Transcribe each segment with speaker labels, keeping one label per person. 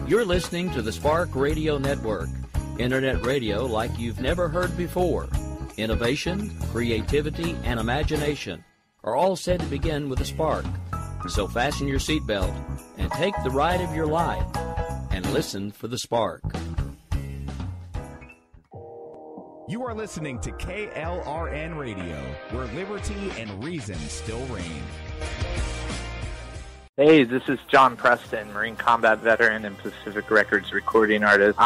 Speaker 1: You're listening to the Spark Radio Network, Internet radio like you've never heard before. Innovation, creativity, and imagination are all said to begin with a spark. So fasten your seatbelt and take the ride of your life and listen for the spark.
Speaker 2: You are listening to KLRN Radio, where liberty and reason still reign.
Speaker 3: Hey, this is John Preston, Marine Combat Veteran and Pacific Records recording artist.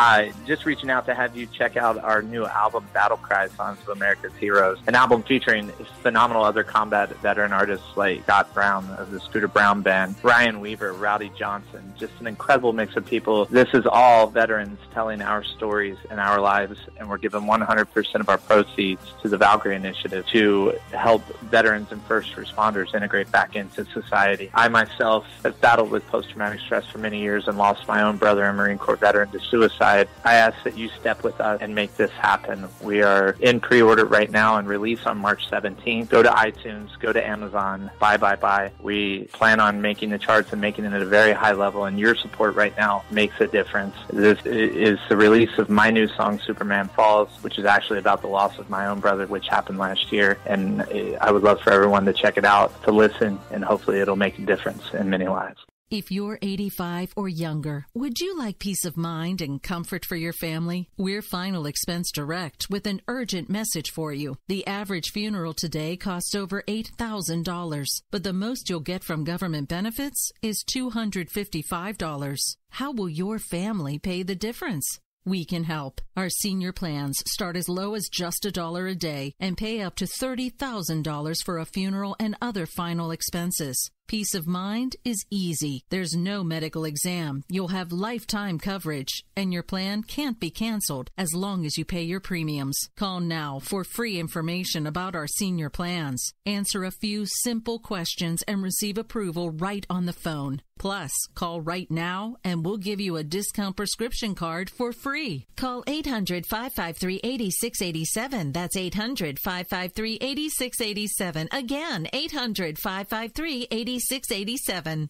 Speaker 3: Just reaching out to have you check out our new album, Battle Cry, Songs of America's Heroes, an album featuring phenomenal other combat veteran artists like Scott Brown of the Scooter Brown Band, Ryan Weaver, Rowdy Johnson, just an incredible mix of people. This is all veterans telling our stories and our lives, and we're giving 100% of our proceeds to the Valkyrie Initiative to help veterans and first responders integrate back into society. I myself have battled with post-traumatic stress for many years and lost my own brother, a Marine Corps veteran, to suicide. I ask that you step with us and make this happen. We are in pre-order right now and release on March 17th. Go to iTunes, go to Amazon, buy. We plan on making the charts and making it at a very high level, and your support right now makes a difference. This is the release of my new song, Superman Falls, which is actually about the loss of my own brother, which happened last year, and I would love for everyone to check it out, to listen, and hopefully it'll make a difference in many lives.
Speaker 4: If you're 85 or younger, would you like peace of mind and comfort for your family? We're Final Expense Direct with an urgent message for you. The average funeral today costs over $8,000, but the most you'll get from government benefits is $255. How will your family pay the difference? We can help. Our senior plans start as low as just $1 a day and pay up to $30,000 for a funeral and other final expenses. Peace of mind is easy. There's no medical exam. You'll have lifetime coverage, and your plan can't be canceled as long as you pay your premiums. Call now for free information about our senior plans. Answer a few simple questions and receive approval right on the phone. Plus, call right now and we'll give you a discount prescription card for free. Call 800-553-8687. That's 800-553-8687. Again, 800-553-8687. 687.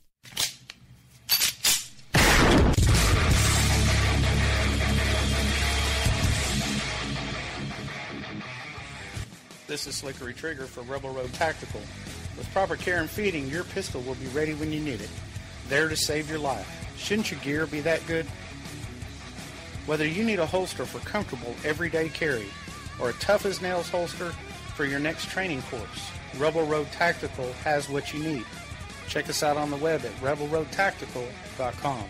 Speaker 5: This is Slickery Trigger for Rebel Road Tactical. With proper care and feeding, your pistol will be ready when you need it. There to save your life. Shouldn't your gear be that good? Whether you need a holster for comfortable everyday carry or a tough-as-nails holster for your next training course, Rebel Road Tactical has what you need. Check us out on the web at rebelroadtactical.com.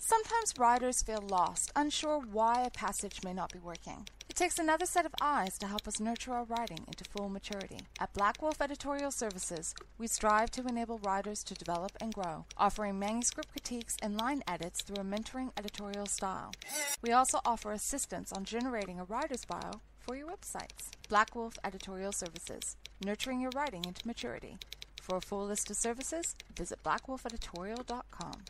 Speaker 6: Sometimes riders feel lost, unsure why a passage may not be working. It takes another set of eyes to help us nurture our writing into full maturity. At Black Wolf Editorial Services, we strive to enable writers to develop and grow, offering manuscript critiques and line edits through a mentoring editorial style. We also offer assistance on generating a writer's bio for your websites. Black Wolf Editorial Services, nurturing your writing into maturity. For a full list of services, visit blackwolfeditorial.com.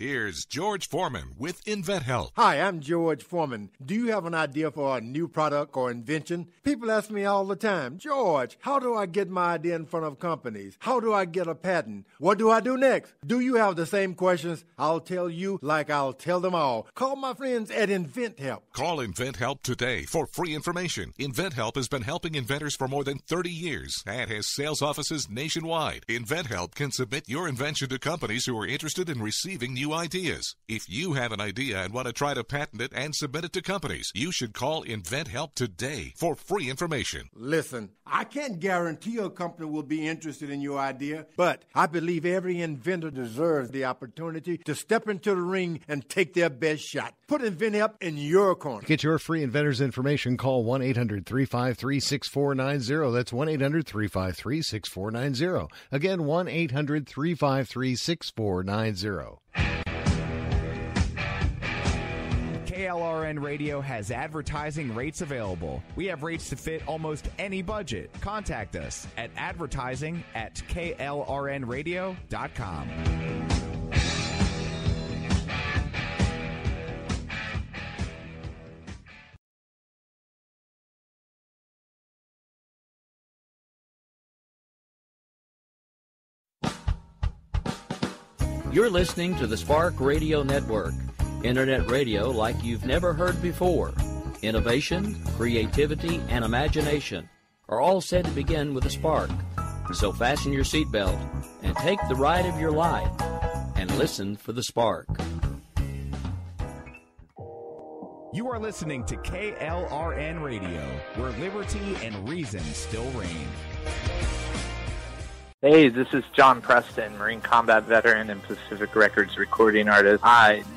Speaker 7: Here's George Foreman with InventHelp.
Speaker 8: Hi, I'm George Foreman. Do you have an idea for a new product or invention? People ask me all the time, George, how do I get my idea in front of companies? How do I get a patent? What do I do next? Do you have the same questions? I'll tell you like I'll tell them all. Call my friends at InventHelp.
Speaker 7: Call InventHelp today for free information. InventHelp has been helping inventors for more than 30 years and has sales offices nationwide. InventHelp can submit your invention to companies who are interested in receiving new ideas. If you have an idea and want to try to patent it and submit it to companies, you should call InventHelp today for free information.
Speaker 8: Listen, I can't guarantee a company will be interested in your idea, but I believe every inventor deserves the opportunity to step into the ring and take their best shot. Put InventHelp in your corner.
Speaker 9: Get your free inventor's information. Call 1-800-353-6490. That's 1-800-353-6490. Again, 1-800-353-6490.
Speaker 2: KLRN Radio has advertising rates available. We have rates to fit almost any budget. Contact us at advertising@klrnradio.com.
Speaker 1: You're listening to the Spark Radio Network, Internet radio like you've never heard before. Innovation, creativity, and imagination are all said to begin with a spark. So fasten your seatbelt and take the ride of your life and listen for the spark.
Speaker 2: You are listening to KLRN Radio, where liberty and reason still reign.
Speaker 3: Hey, this is John Preston, Marine combat veteran and Pacific Records recording artist.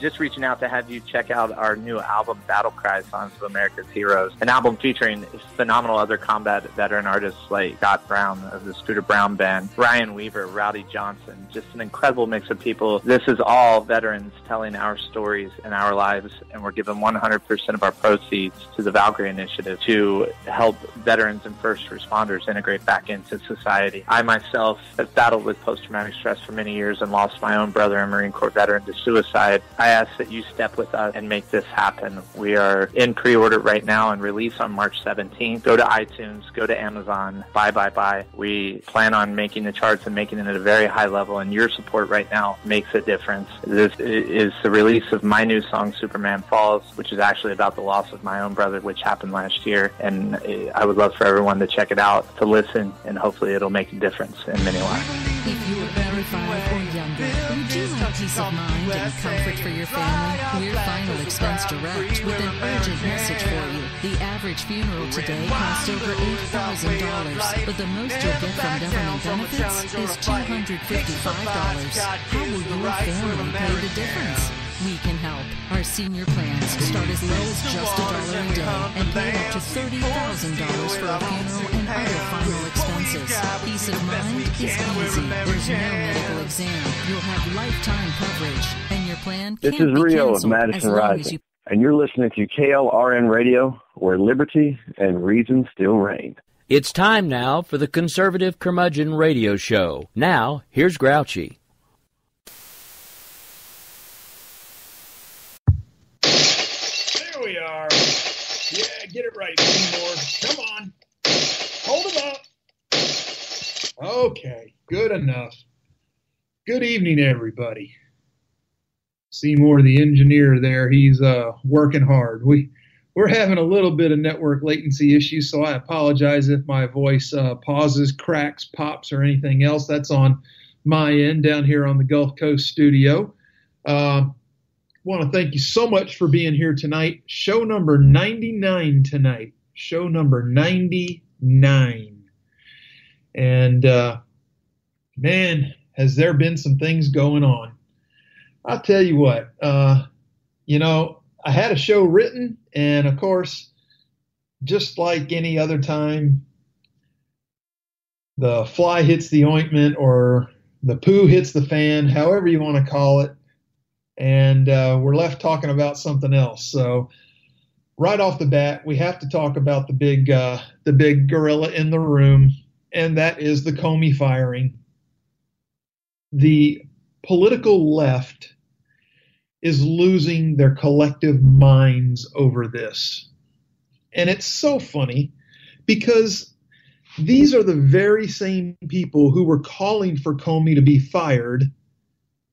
Speaker 3: Just reaching out to have you check out our new album, Battle Cry, Songs of America's Heroes, an album featuring phenomenal other combat veteran artists like Scott Brown of the Scooter Brown Band, Ryan Weaver, Rowdy Johnson, just an incredible mix of people. This is all veterans telling our stories and our lives, and we're giving 100% of our proceeds to the Valkyrie Initiative to help veterans and first responders integrate back into society. I myself have battled with post-traumatic stress for many years and lost my own brother, a Marine Corps veteran, to suicide. I ask that you step with us and make this happen. We are in pre-order right now and release on March 17th. Go to iTunes, go to Amazon, buy. We plan on making the charts and making it at a very high level, and your support right now makes a difference. This is the release of my new song, Superman Falls, which is actually about the loss of my own brother, which happened last year, and I would love for everyone to check it out, to listen, and hopefully it'll make a difference in many lives.
Speaker 4: If you are 35 or younger, would you like peace of mind and comfort for your family? We're Final Expense Direct with an urgent message for you. The average funeral today costs over $8,000, but the most you'll get from government benefits is $255. How will your family pay the difference? We can help. Our senior plans start as low as just $1 a day and pay up to $30,000 for a funeral and other final expenses. Peace of mind is easy. There's no medical exam. You'll have lifetime coverage, and your plan
Speaker 10: This
Speaker 4: can't
Speaker 10: is
Speaker 4: be
Speaker 10: Rio of
Speaker 4: canceled
Speaker 10: Madison
Speaker 4: as long as
Speaker 10: Rising,
Speaker 4: you...
Speaker 10: and you're listening to KLRN Radio, where liberty and reason still reign.
Speaker 1: It's time now for the Conservative Curmudgeon Radio Show. Now, here's Grouchy.
Speaker 11: There we are. Yeah, get it right, Seymour. Come on. Hold it up. Okay, good enough. Good evening, everybody. Seymour, the engineer there, he's working hard. We're having a little bit of network latency issues, so I apologize if my voice pauses, cracks, pops, or anything else. That's on my end down here on the Gulf Coast studio. Want to thank you so much for being here tonight. Show number 99 tonight. Show number 99. And, man, has there been some things going on. I'll tell you what, I had a show written, and of course, just like any other time, the fly hits the ointment or the poo hits the fan, however you want to call it, and we're left talking about something else. So right off the bat, we have to talk about the big gorilla in the room, and that is the Comey firing. The political left is losing their collective minds over this. And it's so funny because these are the very same people who were calling for Comey to be fired,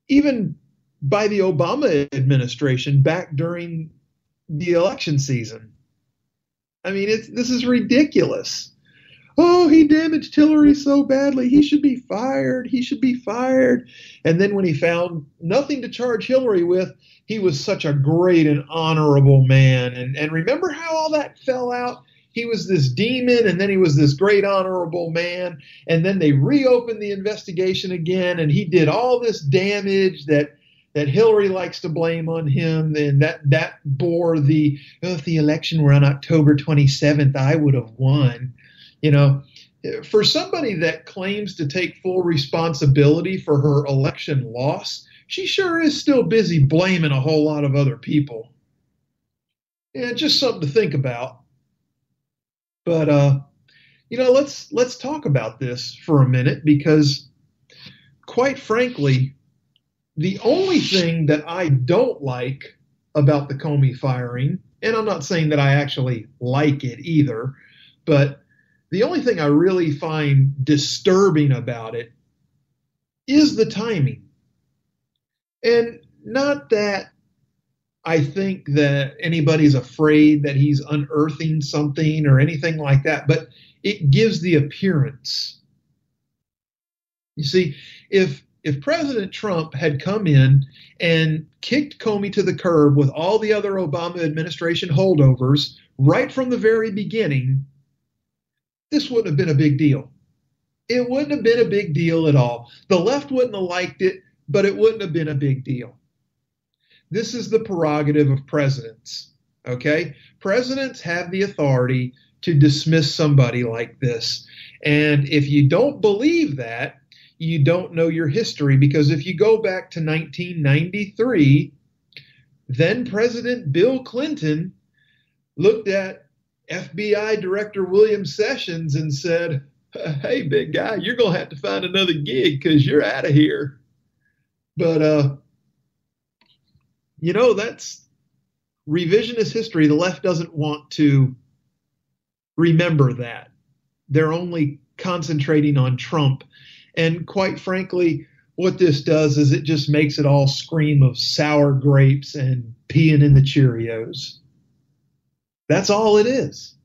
Speaker 11: even by the Obama administration back during the election season. I mean, this is ridiculous. Oh, he damaged Hillary so badly. He should be fired. He should be fired. And then when he found nothing to charge Hillary with, he was such a great and honorable man. And remember how all that fell out? He was this demon, and then he was this great honorable man. And then they reopened the investigation again, and he did all this damage that Hillary likes to blame on him. And that bore if the election were on October 27th, I would have won. You know, for somebody that claims to take full responsibility for her election loss, she sure is still busy blaming a whole lot of other people. Yeah, just something to think about. But, let's talk about this for a minute, because quite frankly, the only thing that I don't like about the Comey firing, and I'm not saying that I actually like it either, but the only thing I really find disturbing about it is the timing. And not that I think that anybody's afraid that he's unearthing something or anything like that, but it gives the appearance. You see, if President Trump had come in and kicked Comey to the curb with all the other Obama administration holdovers right from the very beginning, this wouldn't have been a big deal. It wouldn't have been a big deal at all. The left wouldn't have liked it, but it wouldn't have been a big deal. This is the prerogative of presidents, okay? Presidents have the authority to dismiss somebody like this. And if you don't believe that, you don't know your history, because if you go back to 1993, then President Bill Clinton looked at FBI Director William Sessions and said, "Hey, big guy, you're going to have to find another gig because you're out of here." But, that's revisionist history. The left doesn't want to remember that. They're only concentrating on Trump. And quite frankly, what this does is it just makes it all scream of sour grapes and peeing in the Cheerios. That's all it is.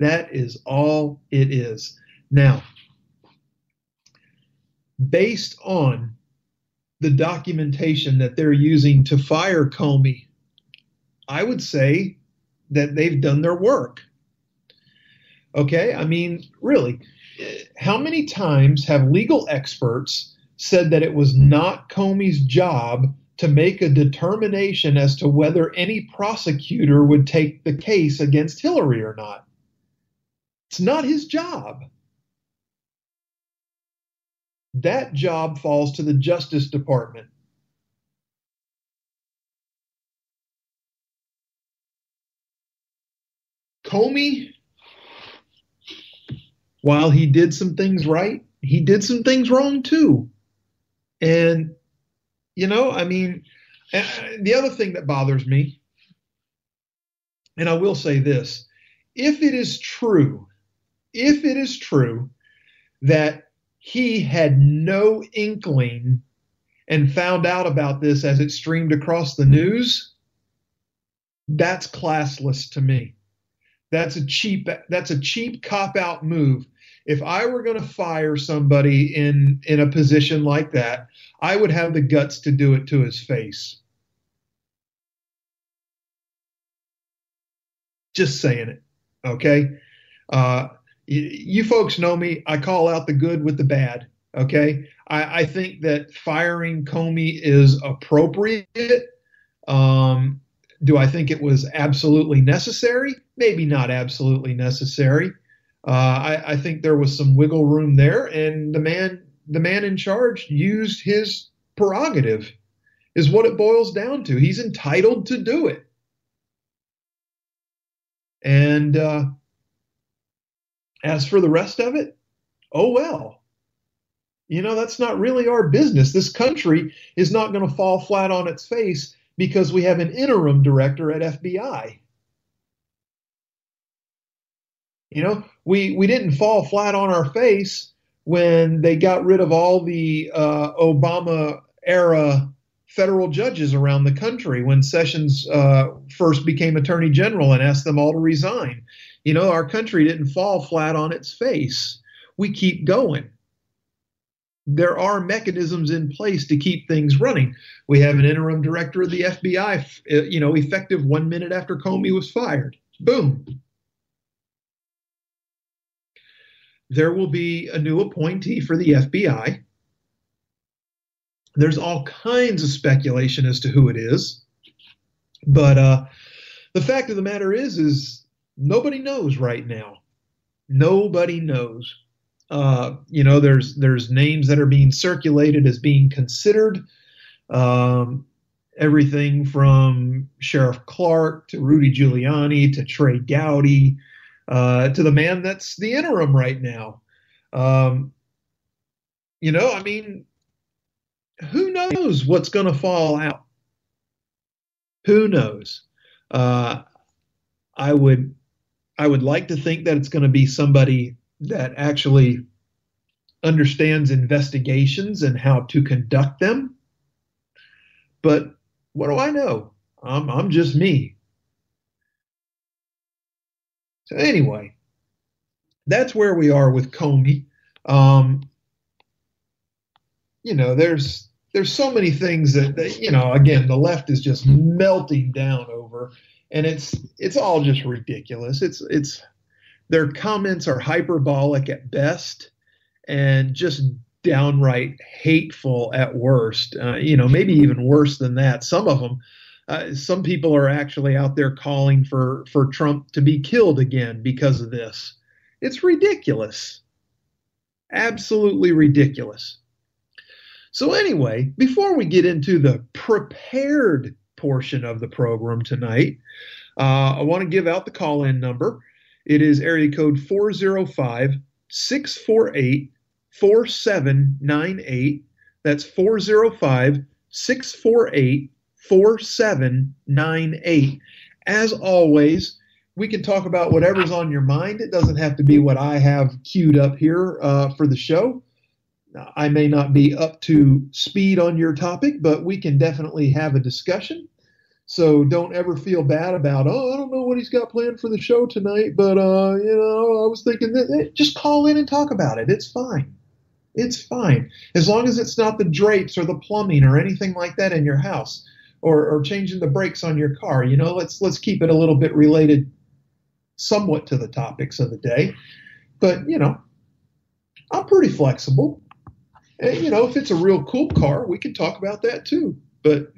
Speaker 11: That is all it is. Now, based on the documentation that they're using to fire Comey, I would say that they've done their work. Okay? I mean, really, how many times have legal experts said that it was not Comey's job to make a determination as to whether any prosecutor would take the case against Hillary or not? It's not his job. That job falls to the Justice Department. Comey, while he did some things right, he did some things wrong too. And, the other thing that bothers me, and I will say this, if it is true that he had no inkling and found out about this as it streamed across the news, that's classless to me. That's a cheap cop-out move. If I were going to fire somebody in a position like that, I would have the guts to do it to his face. Just saying it, okay? You folks know me. I call out the good with the bad, okay? I think that firing Comey is appropriate. Do I think it was absolutely necessary? Maybe not absolutely necessary. I think there was some wiggle room there, and the man in charge used his prerogative, is what it boils down to. He's entitled to do it. And as for the rest of it, oh well. That's not really our business. This country is not going to fall flat on its face because we have an interim director at FBI. We didn't fall flat on our face when they got rid of all the Obama-era federal judges around the country, when Sessions first became Attorney General and asked them all to resign. Our country didn't fall flat on its face. We keep going. There are mechanisms in place to keep things running. We have an interim director of the FBI, effective 1 minute after Comey was fired. Boom. There will be a new appointee for the FBI. There's all kinds of speculation as to who it is. But the fact of the matter is nobody knows right now. Nobody knows. There's names that are being circulated as being considered. Everything from Sheriff Clark to Rudy Giuliani to Trey Gowdy to the man that's the interim right now. Who knows what's going to fall out? Who knows? I would like to think that it's going to be somebody that actually understands investigations and how to conduct them. But what do I know? I'm just me. So anyway, that's where we are with Comey. There's so many things that again, the left is just melting down over, and it's all just ridiculous. It's their comments are hyperbolic at best and just downright hateful at worst. Maybe even worse than that. Some of them, some people are actually out there calling for Trump to be killed again because of this. It's ridiculous. Absolutely ridiculous. So anyway, before we get into the prepared portion of the program tonight, I want to give out the call-in number. It is area code 405-648-4798. That's 405-648-4798. As always, we can talk about whatever's on your mind. It doesn't have to be what I have queued up here for the show. I may not be up to speed on your topic, but we can definitely have a discussion. So don't ever feel bad about, I don't know what he's got planned for the show tonight, but, I was thinking that. Just call in and talk about it. It's fine. It's fine. As long as it's not the drapes or the plumbing or anything like that in your house or changing the brakes on your car. Let's keep it a little bit related somewhat to the topics of the day. But, I'm pretty flexible. And, if it's a real cool car, we can talk about that too. But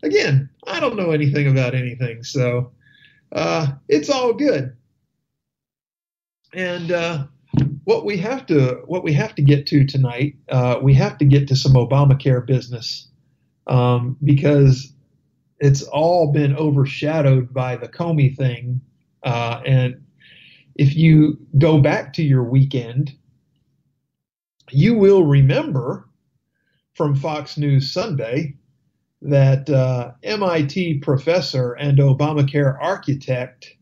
Speaker 11: again, I don't know anything about anything, so it's all good. And what we have to get to tonight, we have to get to some Obamacare business because it's all been overshadowed by the Comey thing. And if you go back to your weekend, you will remember from Fox News Sunday that MIT professor and Obamacare architect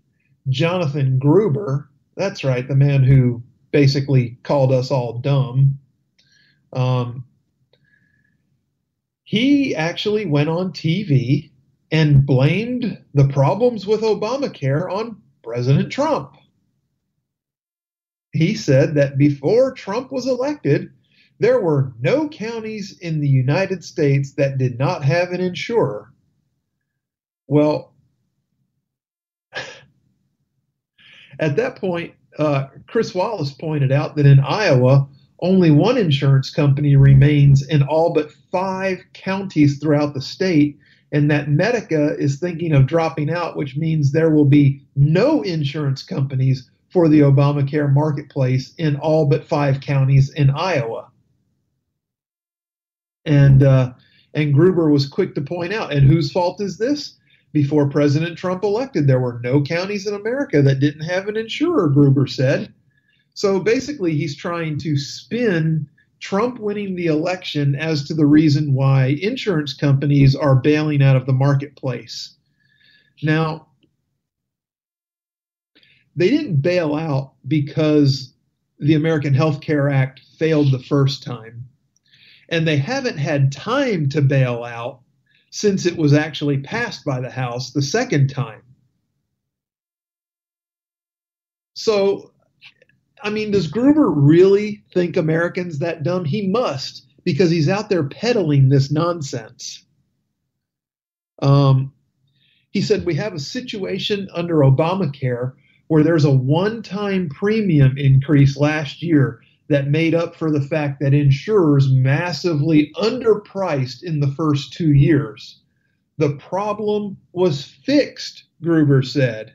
Speaker 11: Jonathan Gruber, that's right, the man who basically called us all dumb, he actually went on TV and blamed the problems with Obamacare on President Trump. He said that before Trump was elected, there were no counties in the United States that did not have an insurer. Well, at that point, Chris Wallace pointed out that in Iowa, only one insurance company remains in all but 5 counties throughout the state, and that Medica is thinking of dropping out, which means there will be no insurance companies for the Obamacare marketplace in all but 5 counties in Iowa. And Gruber was quick to point out, and whose fault is this? Before President Trump elected, there were no counties in America that didn't have an insurer, Gruber said. So basically, he's trying to spin Trump winning the election as to the reason why insurance companies are bailing out of the marketplace. Now, they didn't bail out because the American Health Care Act failed the first time. And they haven't had time to bail out since it was actually passed by the House the second time. So, does Gruber really think Americans that dumb? He must, because he's out there peddling this nonsense. He said, we have a situation under Obamacare where there's a one-time premium increase last year that made up for the fact that insurers massively underpriced in the first 2 years. The problem was fixed, Gruber said.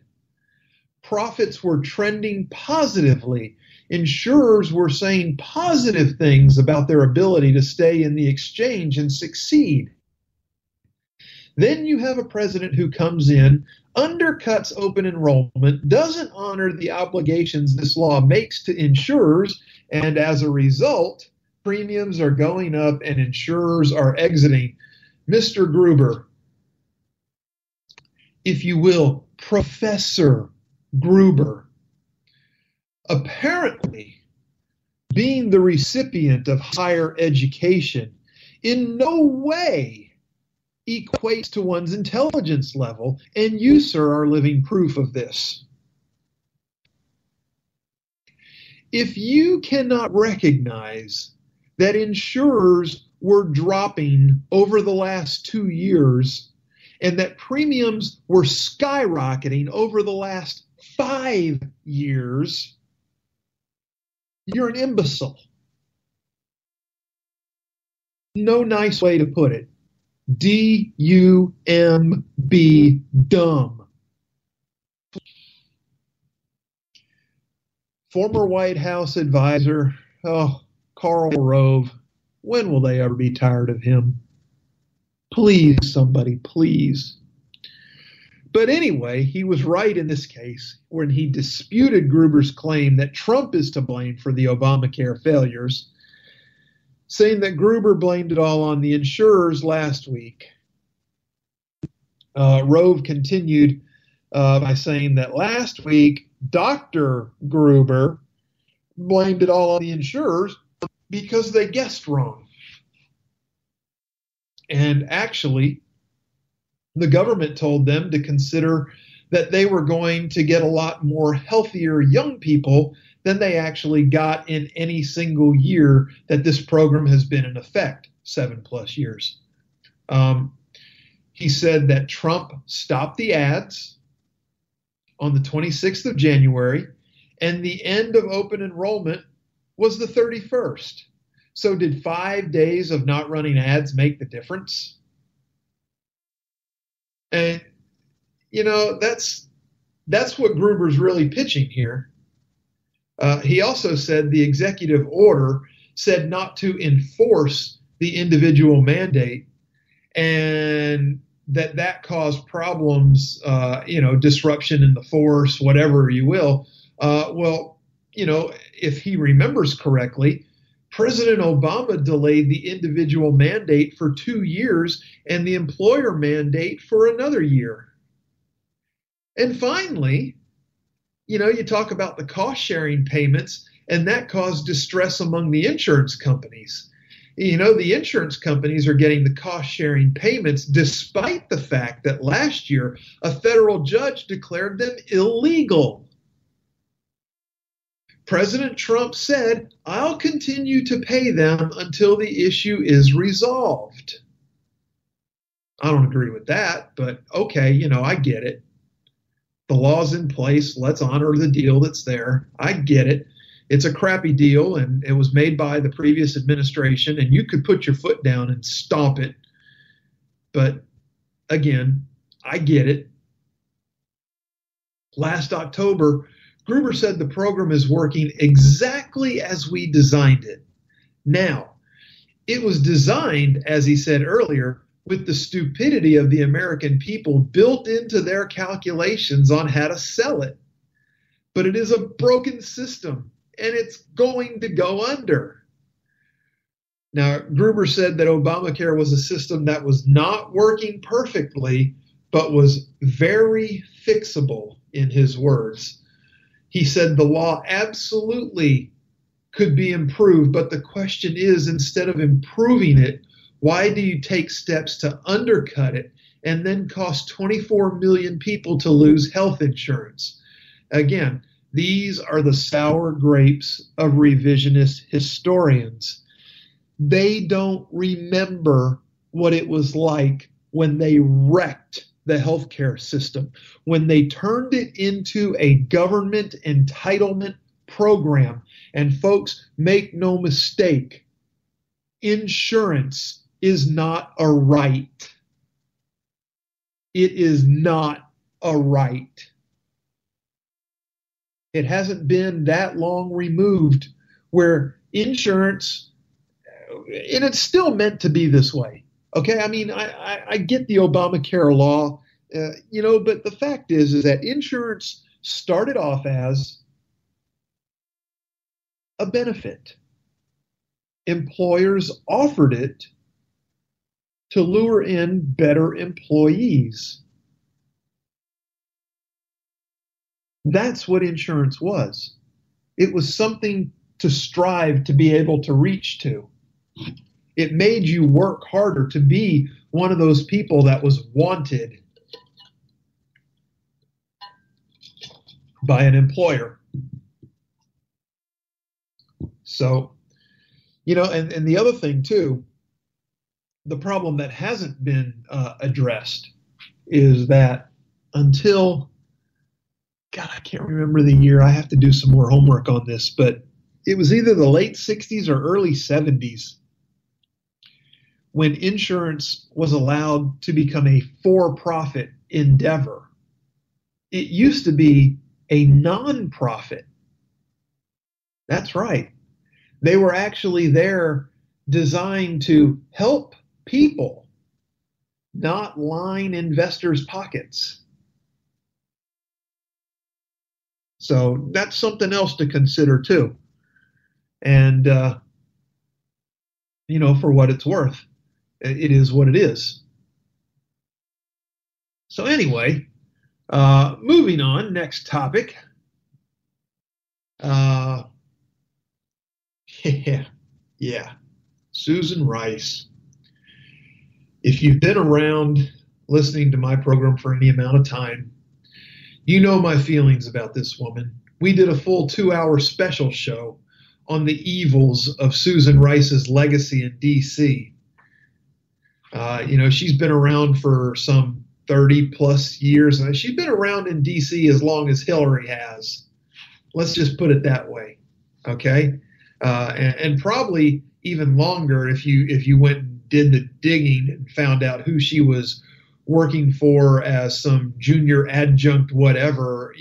Speaker 11: Profits were trending positively. Insurers were saying positive things about their ability to stay in the exchange and succeed. Then you have a president who comes in, undercuts open enrollment, doesn't honor the obligations this law makes to insurers, and as a result, premiums are going up and insurers are exiting. Mr. Gruber, if you will, Professor Gruber, apparently being the recipient of higher education in no way equates to one's intelligence level, and you, sir, are living proof of this. If you cannot recognize that insurers were dropping over the last 2 years and that premiums were skyrocketing over the last 5 years, you're an imbecile. No nice way to put it. D-U-M-B, dumb. Former White House advisor, Karl Rove, when will they ever be tired of him? Please, somebody, please. But anyway, he was right in this case when he disputed Gruber's claim that Trump is to blame for the Obamacare failures, saying that Gruber blamed it all on the insurers last week. Rove continued by saying that last week, Dr. Gruber blamed it all on the insurers because they guessed wrong. And actually, the government told them to consider that they were going to get a lot more healthier young people than they actually got in any single year that this program has been in effect, 7+ years. He said that Trump stopped the ads on the 26th of January, and the end of open enrollment was the 31st. So did 5 days of not running ads make the difference? And, that's what Gruber's really pitching here. He also said the executive order said not to enforce the individual mandate, and that caused problems, disruption in the force, whatever you will. If he remembers correctly, President Obama delayed the individual mandate for 2 years and the employer mandate for another year. And finally, you talk about the cost-sharing payments, and that caused distress among the insurance companies. The insurance companies are getting the cost-sharing payments despite the fact that last year a federal judge declared them illegal. President Trump said, "I'll continue to pay them until the issue is resolved." I don't agree with that, but okay, I get it. The law's in place. Let's honor the deal that's there. I get it. It's a crappy deal, and it was made by the previous administration, and you could put your foot down and stomp it. But again, I get it. Last October, Gruber said the program is working exactly as we designed it. Now, it was designed, as he said earlier, with the stupidity of the American people built into their calculations on how to sell it. But it is a broken system, and it's going to go under. Now, Gruber said that Obamacare was a system that was not working perfectly, but was very fixable, in his words. He said the law absolutely could be improved, but the question is, instead of improving it, why do you take steps to undercut it and then cost 24 million people to lose health insurance? Again, these are the sour grapes of revisionist historians. They don't remember what it was like when they wrecked the healthcare system, when they turned it into a government entitlement program. And folks, make no mistake, insurance is not a right. It is not a right. It hasn't been that long removed where insurance, and it's still meant to be this way. Okay, I get the Obamacare law, but the fact is that insurance started off as a benefit. Employers offered it to lure in better employees. That's what insurance was. It was something to strive to be able to reach to. It made you work harder to be one of those people that was wanted by an employer. So, and the other thing too, the problem that hasn't been addressed is that until, God, I can't remember the year. I have to do some more homework on this, but it was either the late 60s or early 70s when insurance was allowed to become a for-profit endeavor. It used to be a non-profit. That's right. They were actually there designed to help people, not line investors' pockets. So that's something else to consider too. And, for what it's worth, it is what it is. So anyway, moving on, next topic. Yeah, Susan Rice. If you've been around listening to my program for any amount of time, you know my feelings about this woman. We did a full 2-hour special show on the evils of Susan Rice's legacy in D.C. She's been around for some 30 plus years. She's been around in D.C. as long as Hillary has. Let's just put it that way. Okay. And probably even longer if you went and did the digging and found out who she was working for as some junior adjunct whatever,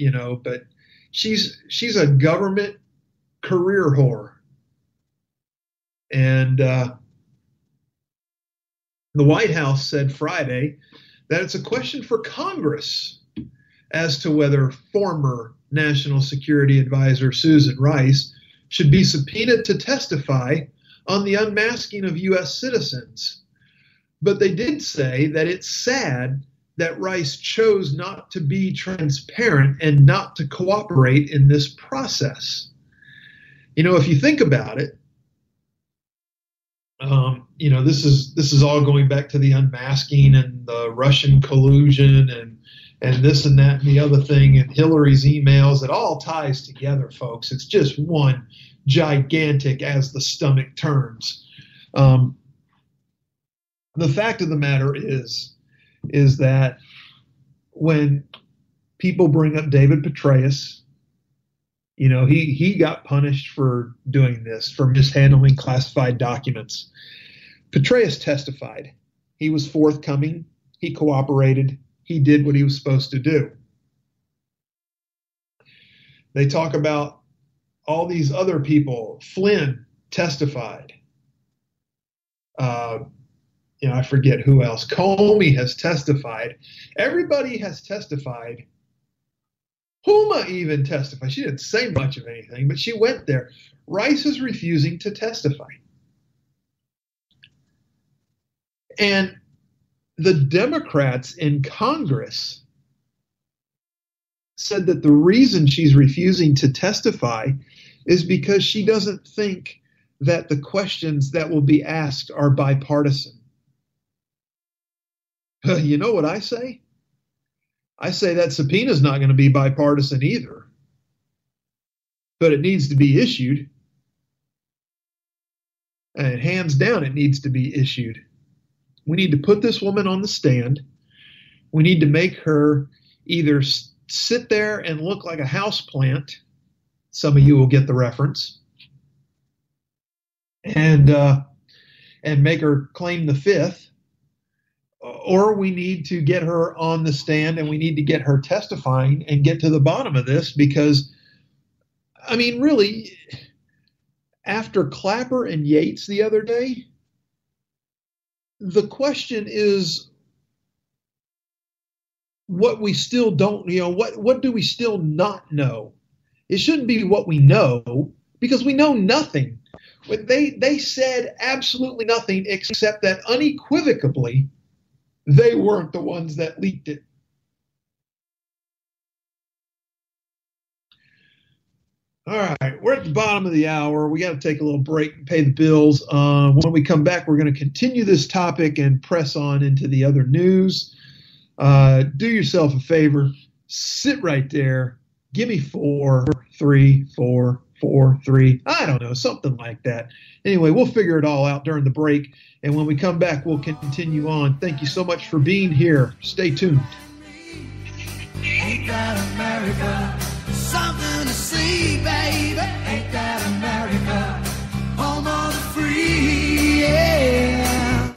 Speaker 11: but she's a government career whore. And the White House said Friday that it's a question for Congress as to whether former National Security Advisor Susan Rice should be subpoenaed to testify on the unmasking of U.S. citizens. But they did say that it's sad that Rice chose not to be transparent and not to cooperate in this process. If you think about it, this is all going back to the unmasking and the Russian collusion and this and that and the other thing and Hillary's emails. It all ties together, folks. It's just one gigantic as the stomach turns. The fact of the matter is that when people bring up David Petraeus, he got punished for doing this, for mishandling classified documents. Petraeus testified. He was forthcoming. He cooperated. He did what he was supposed to do. They talk about all these other people. Flynn testified. I forget who else. Comey has testified. Everybody has testified. Huma even testified. She didn't say much of anything, but she went there. Rice is refusing to testify. And the Democrats in Congress said that the reason she's refusing to testify is because she doesn't think that the questions that will be asked are bipartisan. You know what I say? I say that subpoena is not going to be bipartisan either, but it needs to be issued. And hands down, it needs to be issued. We need to put this woman on the stand. We need to make her either sit there and look like a houseplant. Some of you will get the reference. And make her claim the fifth. Or we need to get her on the stand and we need to get her testifying and get to the bottom of this because, really, after Clapper and Yates the other day, the question is what we still don't, what do we still not know? It shouldn't be what we know because we know nothing. They said absolutely nothing except that unequivocally they weren't the ones that leaked it. All right, we're at the bottom of the hour. We got to take a little break and pay the bills. When we come back, we're going to continue this topic and press on into the other news. Do yourself a favor. Sit right there. Give me 4, 3, 4, 4, 3. I don't know, something like that. Anyway, we'll figure it all out during the break. And when we come back, we'll continue on. Thank you so much for being here. Stay tuned.
Speaker 12: Ain't that America? Something to see, baby. Ain't that America? Home of the free, yeah.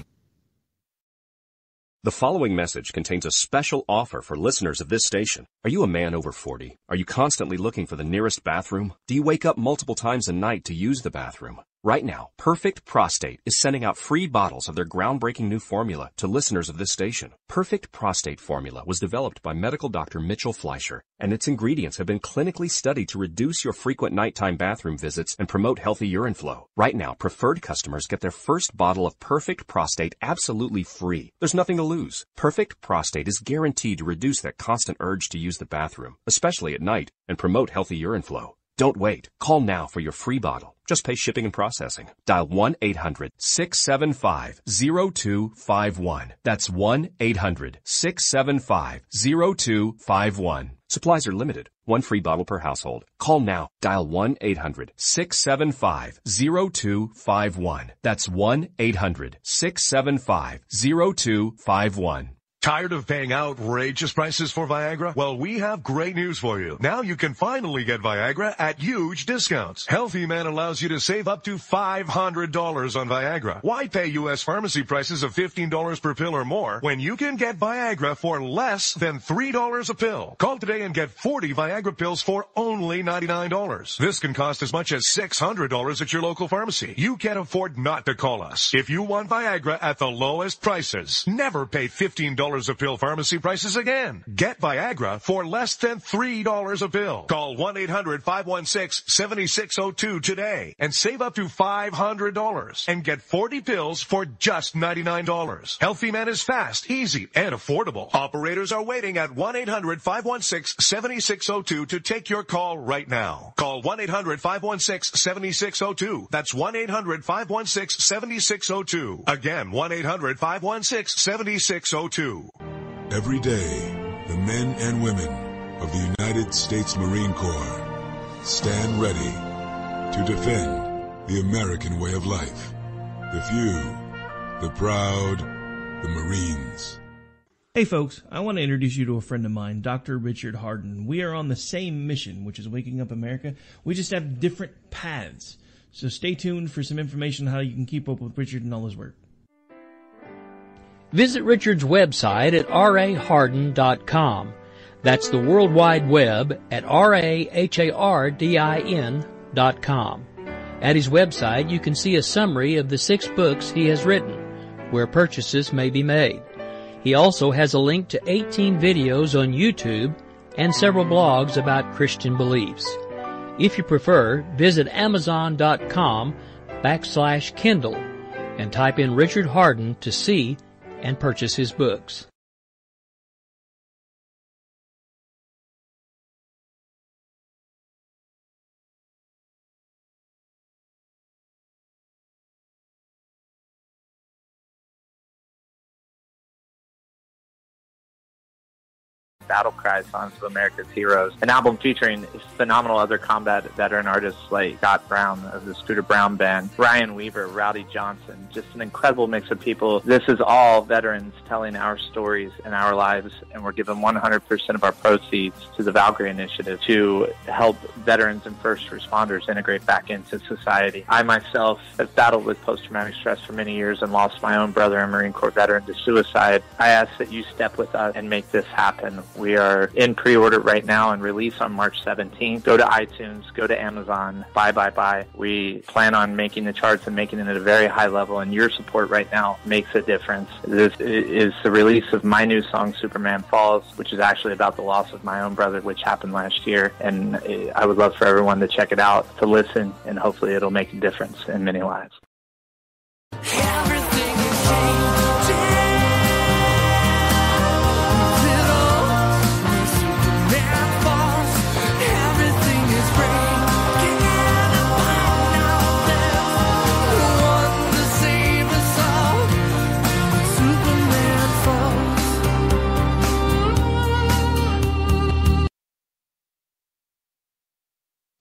Speaker 13: The following message contains a special offer for listeners of this station. Are you a man over 40? Are you constantly looking for the nearest bathroom? Do you wake up multiple times a night to use the bathroom? Right now, Perfect Prostate is sending out free bottles of their groundbreaking new formula to listeners of this station. Perfect Prostate Formula was developed by medical doctor Mitchell Fleischer, and its ingredients have been clinically studied to reduce your frequent nighttime bathroom visits and promote healthy urine flow. Right now, preferred customers get their first bottle of Perfect Prostate absolutely free. There's nothing to lose. Perfect Prostate is guaranteed to reduce that constant urge to use the bathroom, especially at night, and promote healthy urine flow. Don't wait. Call now for your free bottle. Just pay shipping and processing. Dial 1-800-675-0251. That's 1-800-675-0251. Supplies are limited. One free bottle per household. Call now. Dial 1-800-675-0251. That's 1-800-675-0251.
Speaker 14: Tired of paying outrageous prices for Viagra? Well, we have great news for you. Now you can finally get Viagra at huge discounts. Healthy Man allows you to save up to $500 on Viagra. Why pay U.S. pharmacy prices of $15 per pill or more when you can get Viagra for less than $3 a pill? Call today and get 40 Viagra pills for only $99. This can cost as much as $600 at your local pharmacy. You can't afford not to call us. If you want Viagra at the lowest prices, never pay $15 a pill pharmacy prices again. Get Viagra for less than $3 a pill. Call 1-800-516-7602 today and save up to $500 and get 40 pills for just $99. Healthy Man is fast, easy, and affordable. Operators are waiting at 1-800-516-7602 to take your call right now. Call 1-800-516-7602. That's 1-800-516-7602. Again, 1-800-516-7602.
Speaker 15: Every day, the men and women of the United States Marine Corps stand ready to defend the American way of life. The few, the proud, the Marines.
Speaker 16: Hey folks, I want to introduce you to a friend of mine, Dr. Richard Harden. We are on the same mission, which is waking up America. We just have different paths. So stay tuned for some information on how you can keep up with Richard and all his work.
Speaker 1: Visit Richard's website at raharden.com. That's the World Wide Web at RAHARDIN.com. At his website, you can see a summary of the 6 books he has written, where purchases may be made. He also has a link to 18 videos on YouTube and several blogs about Christian beliefs. If you prefer, visit Amazon.com/Kindle and type in Richard Harden to see and purchase his books.
Speaker 3: Battle Cry, Songs of America's Heroes, an album featuring phenomenal other combat veteran artists like Scott Brown of the Scooter Brown Band, Ryan Weaver, Rowdy Johnson, just an incredible mix of people. This is all veterans telling our stories and our lives, and we're giving 100% of our proceeds to the Valkyrie Initiative to help veterans and first responders integrate back into society. I myself have battled with post-traumatic stress for many years and lost my own brother, a Marine Corps veteran, to suicide. I ask that you step with us and make this happen. We are in pre-order right now and release on March 17th. Go to iTunes, go to Amazon, buy. We plan on making the charts and making it at a very high level, and your support right now makes a difference. This is the release of my new song, Superman Falls, which is actually about the loss of my own brother, which happened last year, and I would love for everyone to check it out, to listen, and hopefully it'll make a difference in many lives.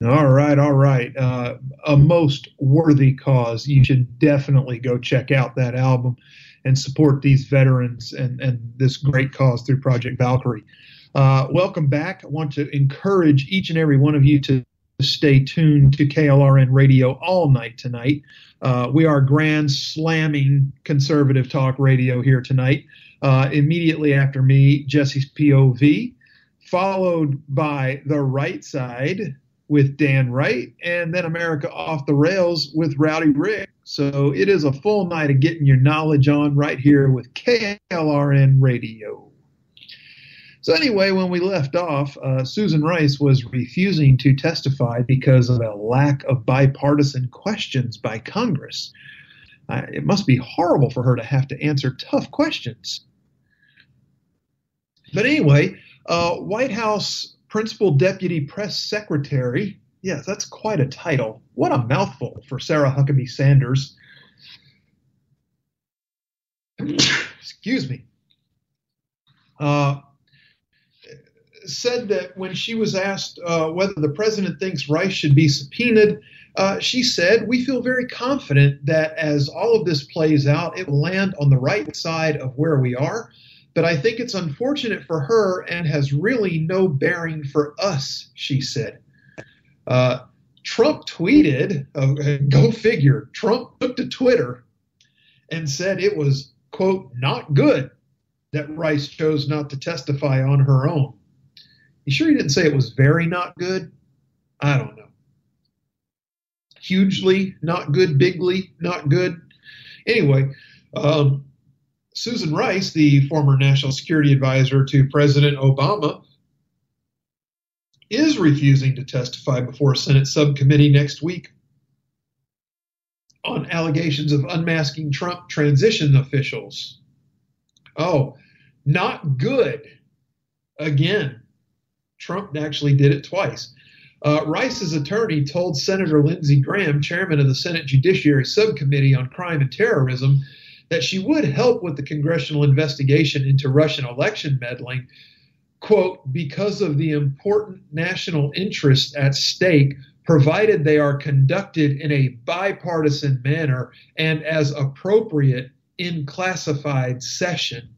Speaker 11: All right, all right. A most worthy cause. You should definitely go check out that album and support these veterans and this great cause through Project Valkyrie. Welcome back. I want to encourage each and every one of you to stay tuned to KLRN Radio all night tonight. We are grand slamming conservative talk radio here tonight. Immediately after me, Jesse's POV, followed by The Right Side with Dan Wright, and then America Off the Rails with Rowdy Rick. So it is a full night of getting your knowledge on right here with KLRN Radio. So anyway, when we left off, Susan Rice was refusing to testify because of a lack of bipartisan questions by Congress. It must be horrible for her to have to answer tough questions. But anyway, White House Principal Deputy Press Secretary. Yes, that's quite a title. What a mouthful for Sarah Huckabee Sanders. Excuse me. Said that when she was asked whether the president thinks Rice should be subpoenaed, she said, "We feel very confident that as all of this plays out, it will land on the right side of where we are. But I think it's unfortunate for her and has really no bearing for us," she said. Trump tweeted, go figure, Trump took to Twitter and said it was, quote, "not good that Rice chose not to testify on her own." You sure he didn't say it was very not good? I don't know. Hugely not good, bigly not good. Anyway, Susan Rice, the former national security advisor to President Obama, is refusing to testify before a Senate subcommittee next week on allegations of unmasking Trump transition officials. Oh, not good. Again, Trump actually did it twice. Rice's attorney told Senator Lindsey Graham, chairman of the Senate Judiciary Subcommittee on Crime and Terrorism, that she would help with the congressional investigation into Russian election meddling, quote, "because of the important national interests at stake, provided they are conducted in a bipartisan manner and as appropriate in classified session."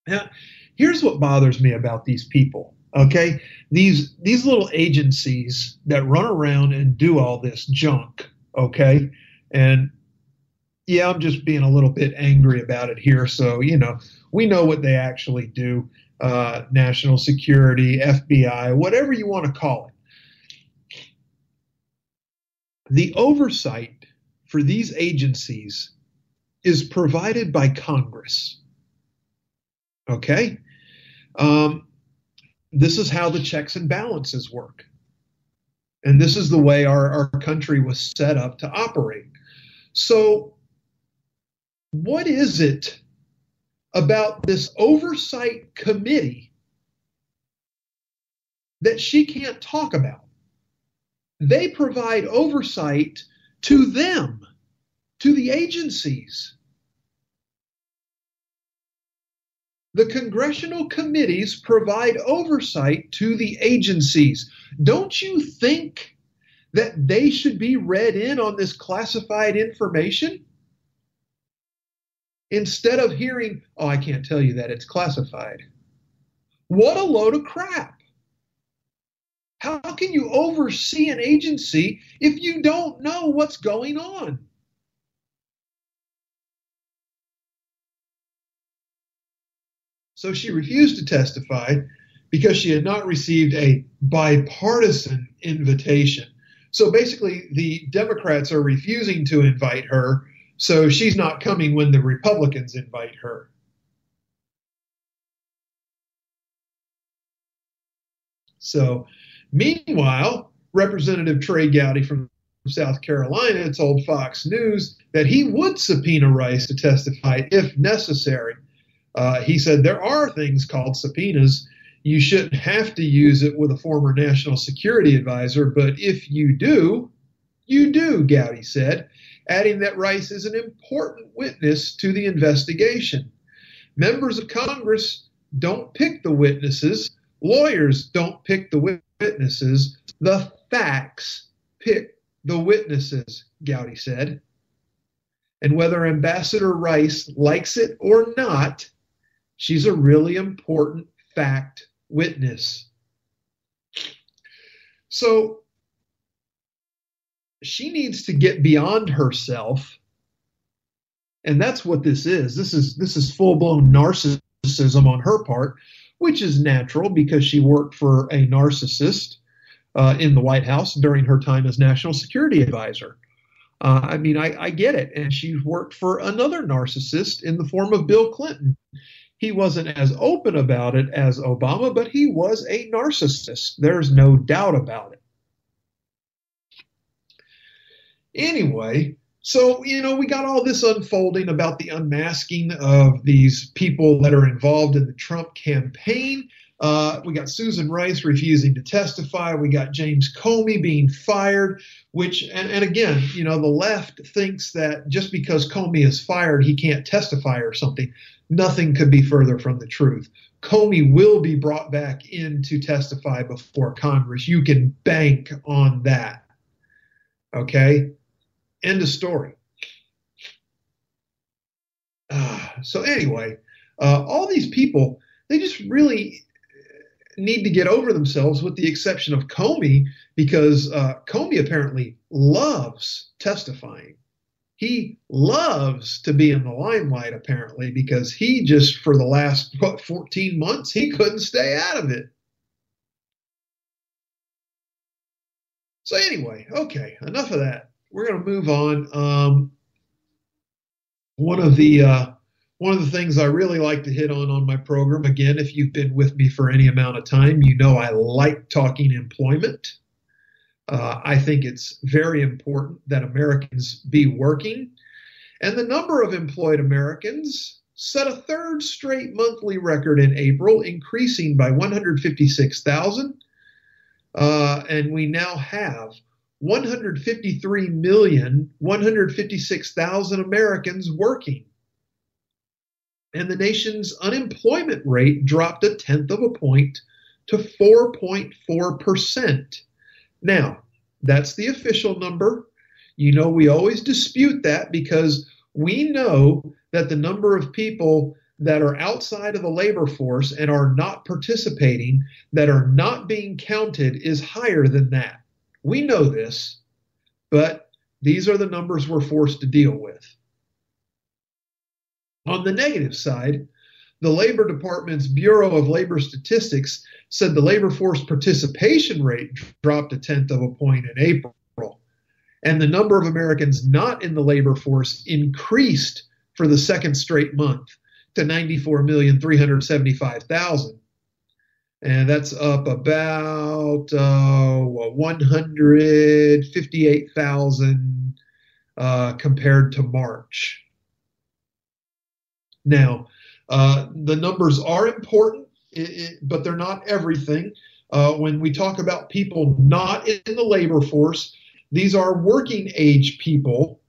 Speaker 11: Now, here's what bothers me about these people, okay? These little agencies that run around and do all this junk, okay? And yeah, I'm just being a little bit angry about it here. So, we know what they actually do. National security, FBI, whatever you want to call it. The oversight for these agencies is provided by Congress. Okay? This is how the checks and balances work. And this is the way our country was set up to operate. So, what is it about this oversight committee that she can't talk about? They provide oversight to them, to the agencies. The congressional committees provide oversight to the agencies. Don't you think that they should be read in on this classified information? Instead of hearing, "Oh, I can't tell you that, it's classified." What a load of crap. How can you oversee an agency if you don't know what's going on? So she refused to testify because she had not received a bipartisan invitation. So basically, the Democrats are refusing to invite her, so she's not coming when the Republicans invite her. So, meanwhile, Representative Trey Gowdy from South Carolina told Fox News that he would subpoena Rice to testify if necessary. He said there are things called subpoenas. You shouldn't have to use it with a former national security advisor, but if you do, you do, Gowdy said, adding that Rice is an important witness to the investigation. Members of Congress don't pick the witnesses. Lawyers don't pick the witnesses. The facts pick the witnesses, Gowdy said. And whether Ambassador Rice likes it or not, she's a really important fact witness. So she needs to get beyond herself, and that's what this is. This is full-blown narcissism on her part, which is natural because she worked for a narcissist in the White House during her time as National Security Advisor. I get it. And she worked for another narcissist in the form of Bill Clinton. He wasn't as open about it as Obama, but he was a narcissist. There's no doubt about it. Anyway, so, we got all this unfolding about the unmasking of these people that are involved in the Trump campaign. We got Susan Rice refusing to testify. We got James Comey being fired, which, and again, the left thinks that just because Comey is fired, he can't testify or something. Nothing could be further from the truth. Comey will be brought back in to testify before Congress. You can bank on that. Okay? End of story. So anyway, all these people, they just really need to get over themselves, with the exception of Comey, because Comey apparently loves testifying. He loves to be in the limelight, apparently, because he just, for the last, 14 months, he couldn't stay out of it. So anyway, okay, enough of that. We're going to move on. One of the things I really like to hit on my program, again, if you've been with me for any amount of time, I like talking employment. I think it's very important that Americans be working. And the number of employed Americans set a third straight monthly record in April, increasing by 156,000. And we now have 153,156,000 Americans working. And the nation's unemployment rate dropped 0.1 of a point to 4.4%. Now, that's the official number. We always dispute that because we know that the number of people that are outside of the labor force and are not participating, that are not being counted, is higher than that. We know this, but these are the numbers we're forced to deal with. On the negative side, the Labor Department's Bureau of Labor Statistics said the labor force participation rate dropped 0.1 of a point in April, and the number of Americans not in the labor force increased for the second straight month to 94,375,000. And that's up about 158,000 compared to March. Now, the numbers are important, but they're not everything. When we talk about people not in the labor force, these are working age people.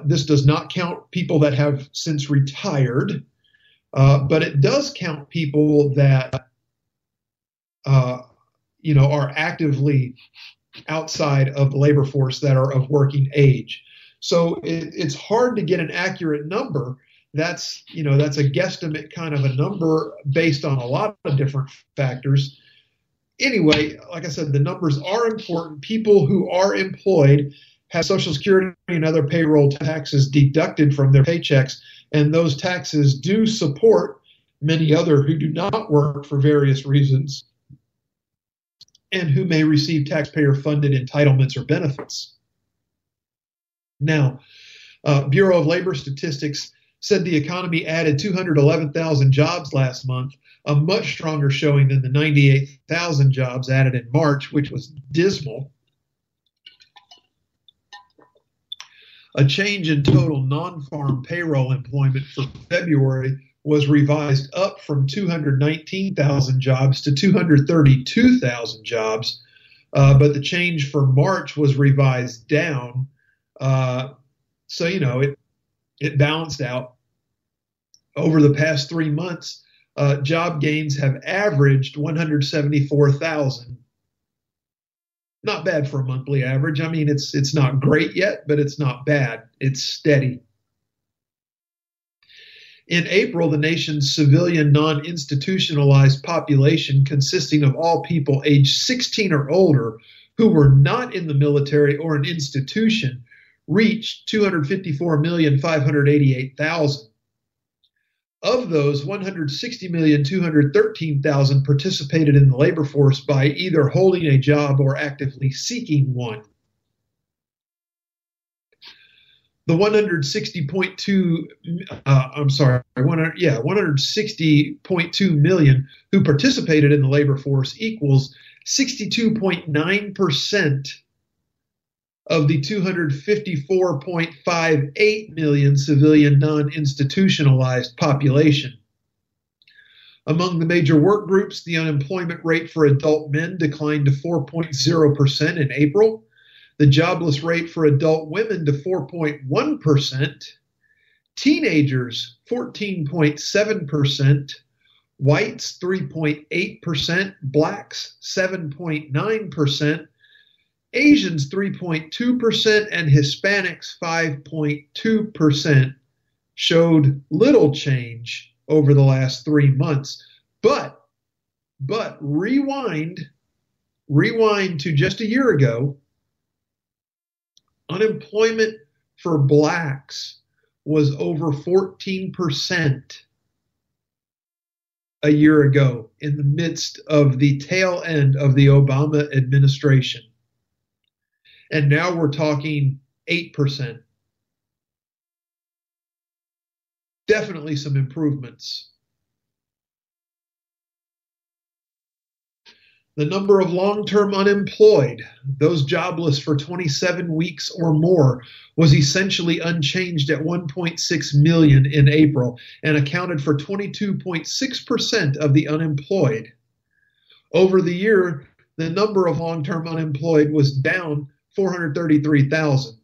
Speaker 11: This does not count people that have since retired, but it does count people that are actively outside of the labor force that are of working age. So it's hard to get an accurate number. That's a guesstimate kind of a number based on a lot of different factors. Anyway, like I said, the numbers are important. People who are employed have Social Security and other payroll taxes deducted from their paychecks, and those taxes do support many other who do not work for various reasons and who may receive taxpayer-funded entitlements or benefits. Now, Bureau of Labor Statistics said the economy added 211,000 jobs last month, a much stronger showing than the 98,000 jobs added in March, which was dismal. A change in total non-farm payroll employment for February was revised up from 219,000 jobs to 232,000 jobs, but the change for March was revised down. So, it balanced out. Over the past 3 months, job gains have averaged 174,000 Not bad for a monthly average. I mean, it's not great yet, but it's not bad. It's steady. In April, the nation's civilian non-institutionalized population, consisting of all people aged 16 or older who were not in the military or an institution, reached 254,588,000. Of those, 160,213,000 participated in the labor force by either holding a job or actively seeking one. The 160.2 million who participated in the labor force equals 62.9% of the 254.58 million civilian non-institutionalized population. Among the major work groups, the unemployment rate for adult men declined to 4.0% in April, the jobless rate for adult women to 4.1%, teenagers 14.7%, whites 3.8%, blacks 7.9%, Asians 3.2%, and Hispanics 5.2% showed little change over the last 3 months. But rewind to just a year ago, unemployment for blacks was over 14% a year ago in the midst of the tail end of the Obama administration. And now we're talking 8%. Definitely some improvements. The number of long-term unemployed, those jobless for 27 weeks or more, was essentially unchanged at 1.6 million in April and accounted for 22.6% of the unemployed. Over the year, the number of long-term unemployed was down 433,000.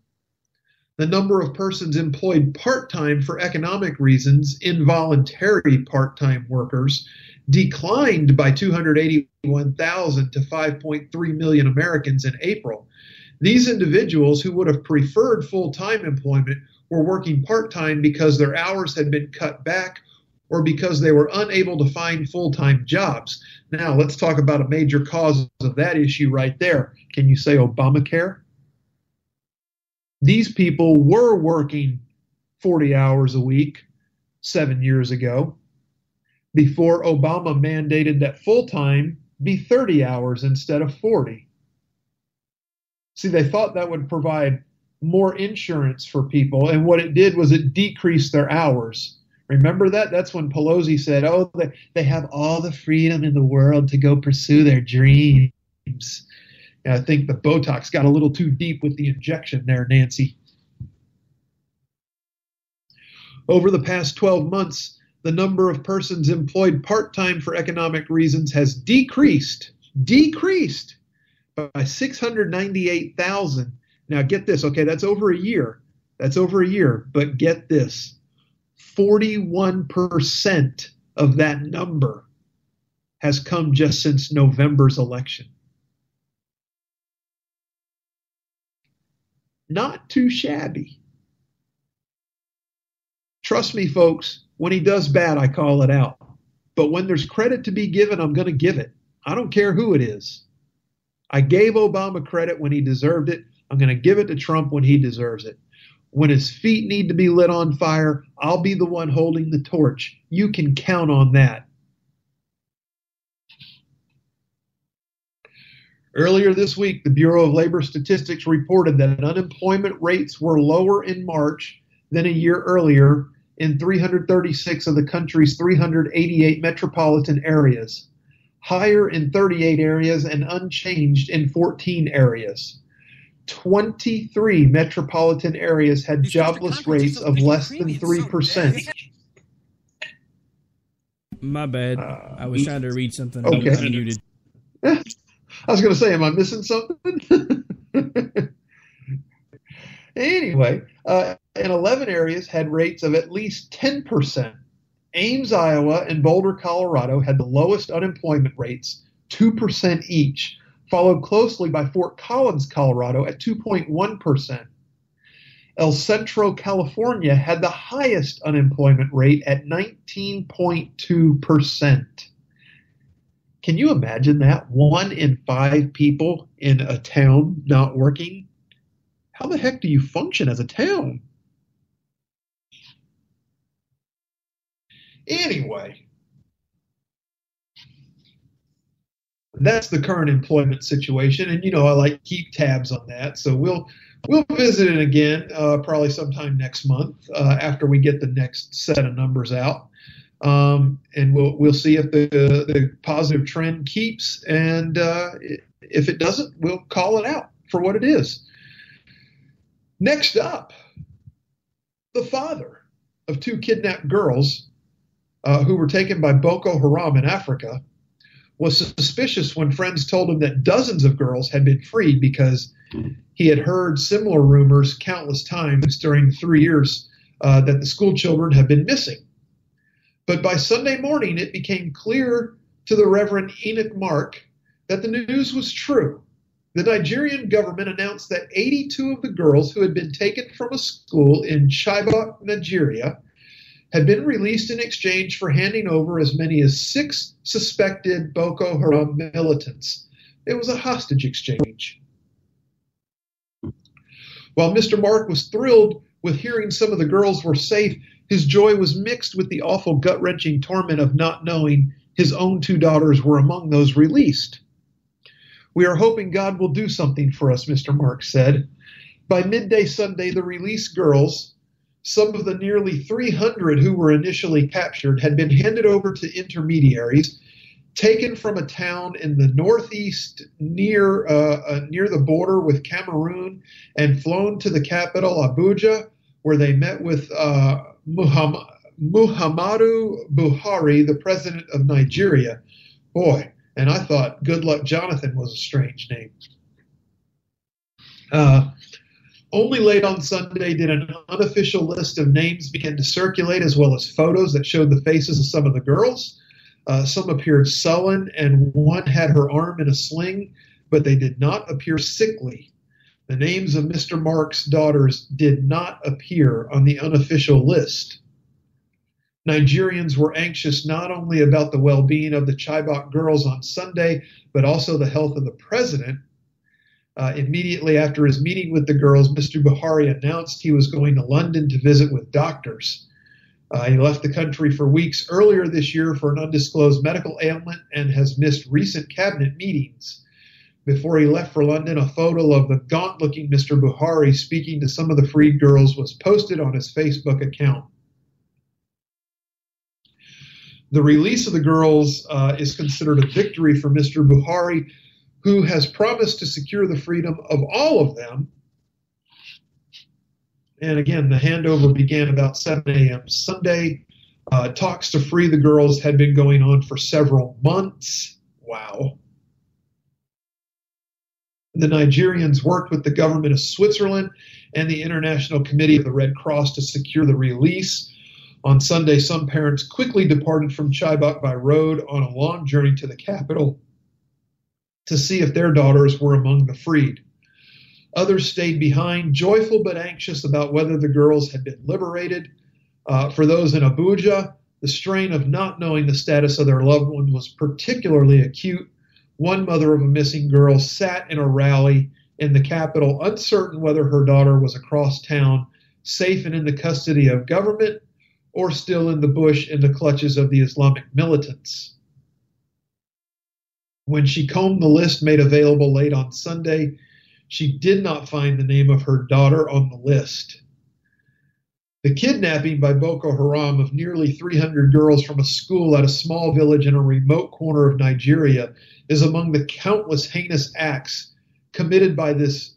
Speaker 11: The number of persons employed part-time for economic reasons, involuntary part-time workers, declined by 281,000 to 5.3 million Americans in April. These individuals who would have preferred full-time employment were working part-time because their hours had been cut back or because they were unable to find full-time jobs. Now, let's talk about a major cause of that issue right there. Can you say Obamacare? These people were working 40 hours a week 7 years ago before Obama mandated that full-time be 30 hours instead of 40. See, they thought that would provide more insurance for people, and what it did was it decreased their hours. Remember that? That's when Pelosi said, oh, they have all the freedom in the world to go pursue their dreams. And I think the Botox got a little too deep with the injection there, Nancy. Over the past 12 months, the number of persons employed part-time for economic reasons has decreased by 698,000. Now get this, okay, that's over a year. But get this. 41% of that number has come just since November's election. Not too shabby. Trust me, folks, when he does bad, I call it out. But when there's credit to be given, I'm going to give it. I don't care who it is. I gave Obama credit when he deserved it. I'm going to give it to Trump when he deserves it. When his feet need to be lit on fire, I'll be the one holding the torch. You can count on that. Earlier this week, the Bureau of Labor Statistics reported that unemployment rates were lower in March than a year earlier in 336 of the country's 388 metropolitan areas, higher in 38 areas and unchanged in 14 areas. 23 metropolitan areas had jobless rates of less than 3%.
Speaker 16: My bad. I was trying to read something.
Speaker 11: Okay.
Speaker 16: I muted.
Speaker 11: I was going to say, am I missing something? Anyway, and 11 areas had rates of at least 10%. Ames, Iowa, and Boulder, Colorado had the lowest unemployment rates, 2% each, followed closely by Fort Collins, Colorado at 2.1%. El Centro, California had the highest unemployment rate at 19.2%. Can you imagine that? 1 in 5 people in a town not working? How the heck do you function as a town? Anyway, that's the current employment situation, and I like to keep tabs on that. So we'll visit it again probably sometime next month after we get the next set of numbers out, and we'll see if the positive trend keeps, and if it doesn't, we'll call it out for what it is. Next up, the father of 2 kidnapped girls who were taken by Boko Haram in Africa was suspicious when friends told him that dozens of girls had been freed because he had heard similar rumors countless times during the 3 years that the school children had been missing. But by Sunday morning, it became clear to the Reverend Enoch Mark that the news was true. The Nigerian government announced that 82 of the girls who had been taken from a school in Chibok, Nigeria, had been released in exchange for handing over as many as 6 suspected Boko Haram militants. It was a hostage exchange. While Mr. Mark was thrilled with hearing some of the girls were safe, his joy was mixed with the awful gut-wrenching torment of not knowing his own 2 daughters were among those released. "We are hoping God will do something for us," Mr. Mark said. By midday Sunday, the released girls, some of the nearly 300 who were initially captured, had been handed over to intermediaries, taken from a town in the northeast near the border with Cameroon, and flown to the capital, Abuja, where they met with Muhammadu Buhari, the president of Nigeria. Boy, and I thought Goodluck Jonathan was a strange name. Only late on Sunday did an unofficial list of names begin to circulate, as well as photos that showed the faces of some of the girls. Some appeared sullen, and one had her arm in a sling, but they did not appear sickly. The names of Mr. Mark's daughters did not appear on the unofficial list. Nigerians were anxious not only about the well-being of the Chibok girls on Sunday, but also the health of the president. Immediately after his meeting with the girls, Mr. Buhari announced he was going to London to visit with doctors. He left the country for weeks earlier this year for an undisclosed medical ailment and has missed recent cabinet meetings. Before he left for London, a photo of the gaunt-looking Mr. Buhari speaking to some of the freed girls was posted on his Facebook account. The release of the girls is considered a victory for Mr. Buhari, who has promised to secure the freedom of all of them. And again, the handover began about 7 a.m. Sunday. Talks to free the girls had been going on for several months. Wow. The Nigerians worked with the government of Switzerland and the International Committee of the Red Cross to secure the release. On Sunday, some parents quickly departed from Chibok by road on a long journey to the capital to see if their daughters were among the freed. Others stayed behind, joyful but anxious about whether the girls had been liberated. For those in Abuja, the strain of not knowing the status of their loved one was particularly acute. One mother of a missing girl sat in a rally in the capital, uncertain whether her daughter was across town, safe and in the custody of government, or still in the bush in the clutches of the Islamic militants. When she combed the list made available late on Sunday, she did not find the name of her daughter on the list. The kidnapping by Boko Haram of nearly 300 girls from a school at a small village in a remote corner of Nigeria is among the countless heinous acts committed by this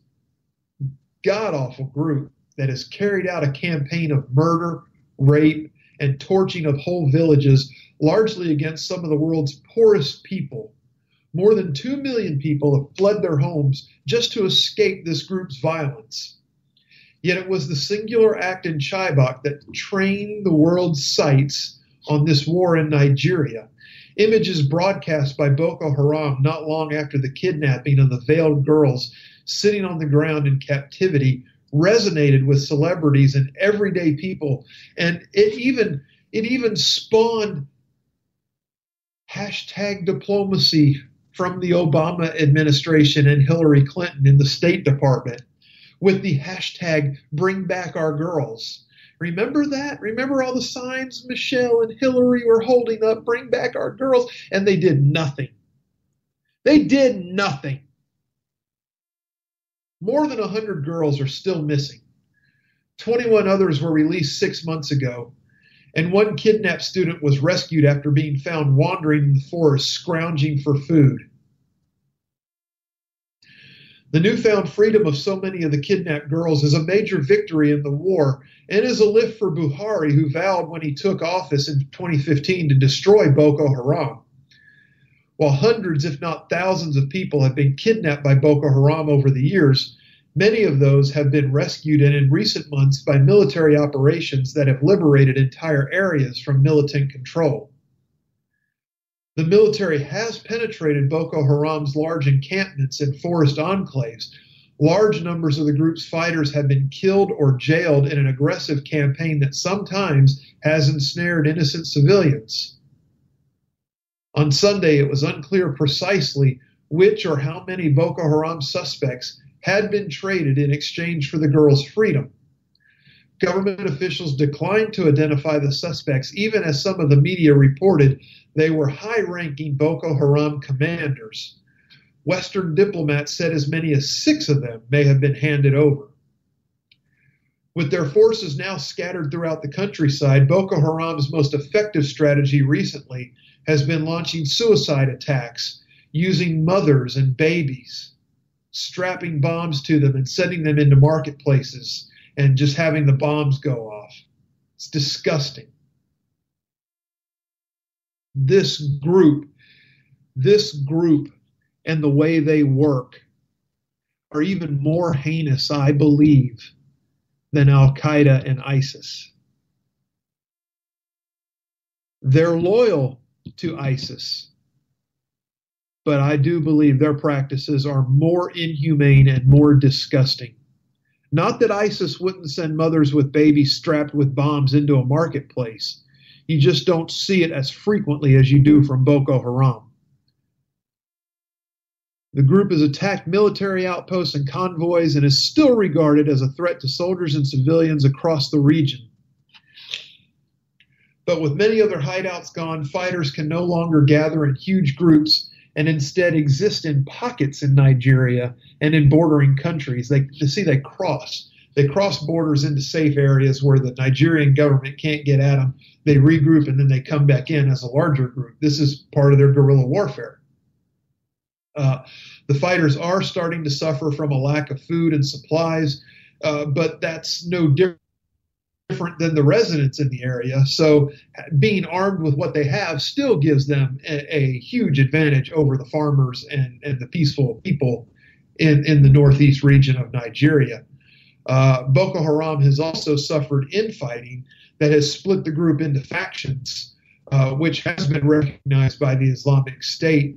Speaker 11: god-awful group that has carried out a campaign of murder, rape, and torching of whole villages, largely against some of the world's poorest people. More than 2 million people have fled their homes just to escape this group's violence. Yet it was the singular act in Chibok that trained the world's sights on this war in Nigeria. Images broadcast by Boko Haram not long after the kidnapping of the veiled girls sitting on the ground in captivity resonated with celebrities and everyday people, and it even spawned hashtag diplomacy from the Obama administration and Hillary Clinton in the State Department with the hashtag Bring Back Our Girls. Remember that? Remember all the signs Michelle and Hillary were holding up, Bring Back Our Girls? And they did nothing. They did nothing. More than 100 girls are still missing. 21 others were released 6 months ago, and one kidnapped student was rescued after being found wandering in the forest, scrounging for food. The newfound freedom of so many of the kidnapped girls is a major victory in the war and is a lift for Buhari, who vowed when he took office in 2015 to destroy Boko Haram. While hundreds, if not thousands, of people have been kidnapped by Boko Haram over the years, many of those have been rescued and in recent months by military operations that have liberated entire areas from militant control. The military has penetrated Boko Haram's large encampments and forest enclaves. Large numbers of the group's fighters have been killed or jailed in an aggressive campaign that sometimes has ensnared innocent civilians. On Sunday, it was unclear precisely which or how many Boko Haram suspects had been traded in exchange for the girls' freedom. Government officials declined to identify the suspects, even as some of the media reported they were high-ranking Boko Haram commanders. Western diplomats said as many as 6 of them may have been handed over. With their forces now scattered throughout the countryside, Boko Haram's most effective strategy recently has been launching suicide attacks using mothers and babies, strapping bombs to them and sending them into marketplaces and just having the bombs go off. It's disgusting. This group and the way they work are even more heinous, I believe, than Al-Qaeda and ISIS. They're loyal to ISIS, but I do believe their practices are more inhumane and more disgusting. Not that ISIS wouldn't send mothers with babies strapped with bombs into a marketplace. You just don't see it as frequently as you do from Boko Haram. The group has attacked military outposts and convoys and is still regarded as a threat to soldiers and civilians across the region. But with many other hideouts gone, fighters can no longer gather in huge groups and instead exist in pockets in Nigeria and in bordering countries. They cross. They cross borders into safe areas where the Nigerian government can't get at them. They regroup and then they come back in as a larger group. This is part of their guerrilla warfare. The fighters are starting to suffer from a lack of food and supplies, but that's no different than the residents in the area. So being armed with what they have still gives them a huge advantage over the farmers and the peaceful people in the northeast region of Nigeria. Boko Haram has also suffered infighting that has split the group into factions, which has been recognized by the Islamic State.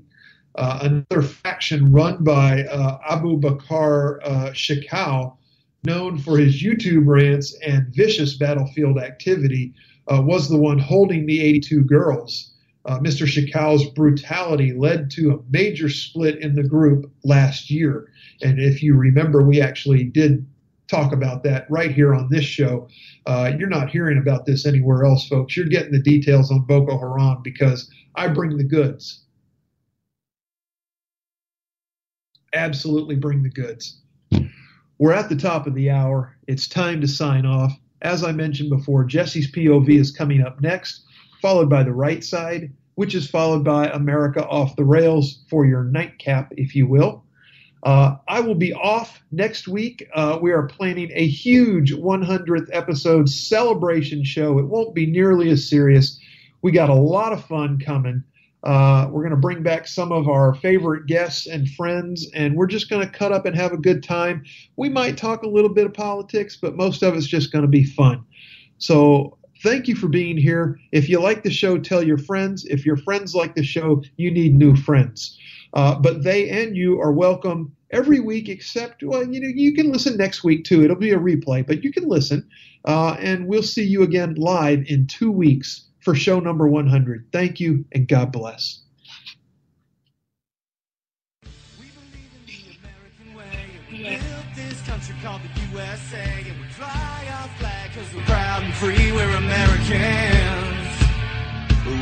Speaker 11: Another faction run by Abu Bakr Shekau, known for his YouTube rants and vicious battlefield activity, was the one holding the 82 girls. Mr. Shekau's brutality led to a major split in the group last year. And if you remember, we actually did talk about that right here on this show. You're not hearing about this anywhere else, folks. You're getting the details on Boko Haram because I bring the goods. Absolutely bring the goods. We're at the top of the hour. It's time to sign off. As I mentioned before, Jesse's POV is coming up next, followed by The Right Side, which is followed by America Off the Rails for your nightcap, if you will. I will be off next week. We are planning a huge 100th episode celebration show. It won't be nearly as serious. We got a lot of fun coming. We're going to bring back some of our favorite guests and friends, and we're just going to cut up and have a good time. We might talk a little bit of politics, but most of it's just going to be fun. So Thank you for being here. If you like the show, tell your friends. If your friends like the show, you need new friends. But they and you are welcome every week, except, well, you can listen next week too. It'll be a replay, but you can listen. And we'll see you again live in 2 weeks for show number 100. Thank you, and God bless.
Speaker 12: We built this country called the USA, and we fly our flag because we're proud and free, we're Americans.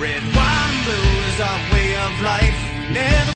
Speaker 12: Red, white, and blue is our way of life. We never